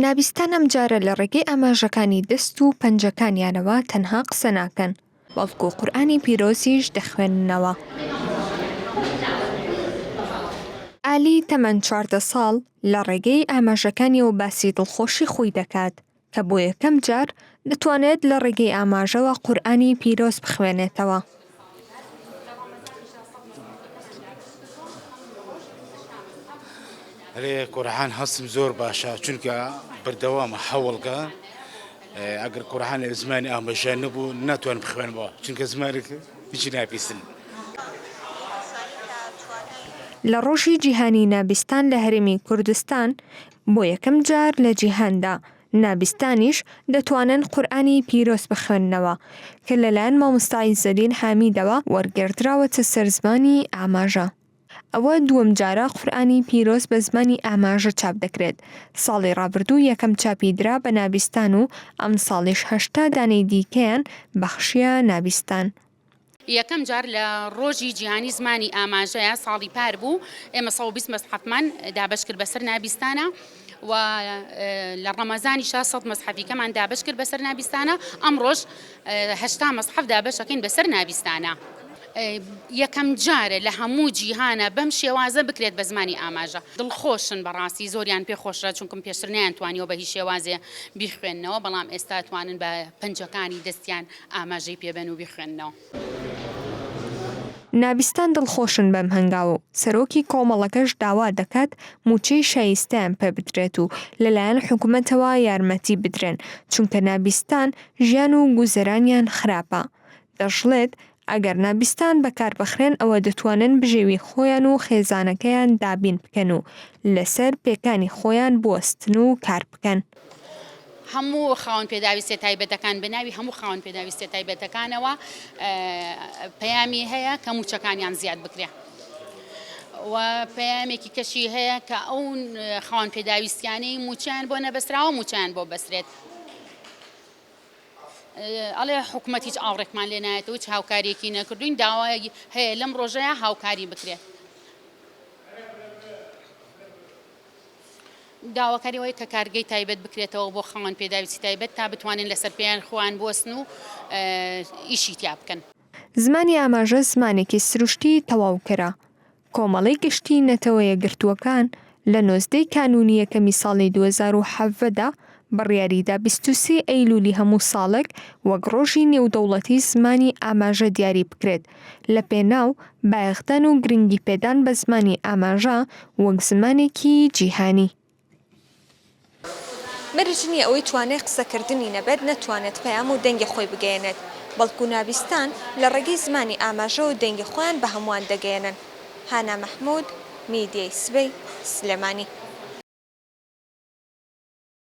نابستان ئەم جارە لە ڕێگەی ئاماژەکانی دەست و پەنجەکانیانەوە تەنها قسە ناکەن، بەڵکو قورئانی پیرۆزیش دەخوێننەوە. ئالی تەمەن 14 ساڵ لە ڕێگەی ئاماژەکانیەوە باسی دڵخۆشی خۆی دەکات کە بۆ یەکەم جار دەتوانێت لە ڕێگەی ئاماژەوە قورئانی پیرۆز بخوێنێتەوە. لێ قورئان هەستم زۆر باشە چونکە بەردەوامە هەوڵکە ئەگەر قورئان لە زمانی ئاماژە نەبوو ناتوانم بخوێنمەوە چونکە زمانێک هیچی ناپیسن. لە ڕۆژی جیهانی نابستان لە هەرێمی کوردستان بۆ یەکەم جار لە جیهاندا نابستانیش دەتوانن قورئانی پیرۆز بخوێننەوە کە لەلایەن مامۆستای زەرین حامیدەوە وەرگێڕدراوەتە سەر زمانی ئاماژە. ئەوە دووەم جارە قورئانی پیرۆز بە زمانی ئاماژە چاپ دەکرێت. ساڵی ڕابردوو یەکەم چاپی درا بە نابستان و ئەم ساڵیش 80 دانەی دیکەیان بەخشیە نابستان. یەکەم جار لە ڕۆژی جیهانی زمانی ئاماژەیە ساڵی پار بوو ئێمە 120 مەسحەفمان دابەش کرد بەسەر نابستانە و لە ڕەمەزانی 600 مەسحەفیکەمان دابەش کرد بەسەر نابستانە ئەم ڕۆژ 80 مەسحەف دابەشەکەین بەسەر نابستانە. یەکەم جارە لە هەموو جیهانە بەم شێوازە بکرێت بە زمانی ئاماژە. دڵخۆشن بەڕاستی زۆریان پێخۆشرا چونکەم پێشتر نەیانتوانیەوە بە هیچ شێوازێ بیخوێننەوە بەڵام ئێستا توانن بە پەنجەکانی دەستیان ئاماژەی پێبەن و بیخوێننەوە. نابستان دڵخۆشن بەم هەنگاوە و سەرۆکی کۆمەڵەکەش داوا دەکات موچەی شایستەیان پێ بدرێت و لەلایەن حکوومەتەوە یارمەتی بدرێن چونکە نابستان ژیان و گوزەرانیان خراپە. دەژڵێت ئەگەر نابستان بەکار بەخرێن ئەوە دەتوانن بژێوی خۆیان و خێزانەکەیان دابین بکەن و لەسەر پێکانی خۆیان بوەستن و کار بکەن. هەموو خاوەن پێداویستێ تایبەتەکان بەناوی هەموو خاوەن پێداویستێ تایبەتەکانەوە پەیامی هەیە کە موچەکانیان زیاد بکرێ و پەیامێکی کەشی هەیە کە ئەو خاوەن پێداویستیانەی موچیان بۆ نەبەستراوە موچیان بۆ بەسرێت. ئەڵێ حکوومەت هیچ ئاوڕێکمان لێ نایەتەوە هیچ هاوکاریەکی نەکردوین داوای هەیە لەم ڕۆژەیە هاوکاری بکرێت. داواکاریەوەی کە کارگەی تایبەت بکرێتەوە بۆ خاوەن پێداویستی تایبەت تا بتوانن لەسەر پێیان خۆیان بوەستن و ئیشی تیا بکەن. زمانی ئاماژە زمانێکی سروشتی تەواوکەرە. کۆمەڵی گشتی نەتەوە یەکگرتووەکان لە 19 کانونی یەکەمی ساڵی 2017دا بڕیاریدا 23 ئەیلولی هەموو ساڵێک وەک ڕۆژی نێودەوڵەتی زمانی ئاماژە دیاری بکرێت لە پێناو بایەختان و گرنگی پێدان بە زمانی ئاماژە وەک زمانێکی جیهانی. مەرج نییە ئەوەی توانێت قسەکردنی نەبێت نەتوانێت پەیام و دەنگی خۆی بگەێنێت بەڵکو نابستان لە ڕێگەی زمانی ئاماژە و دەنگی خۆیان بە هەمووان دەگەێنن. هانا مەحموود، میدیای سبەی، سلێمانی.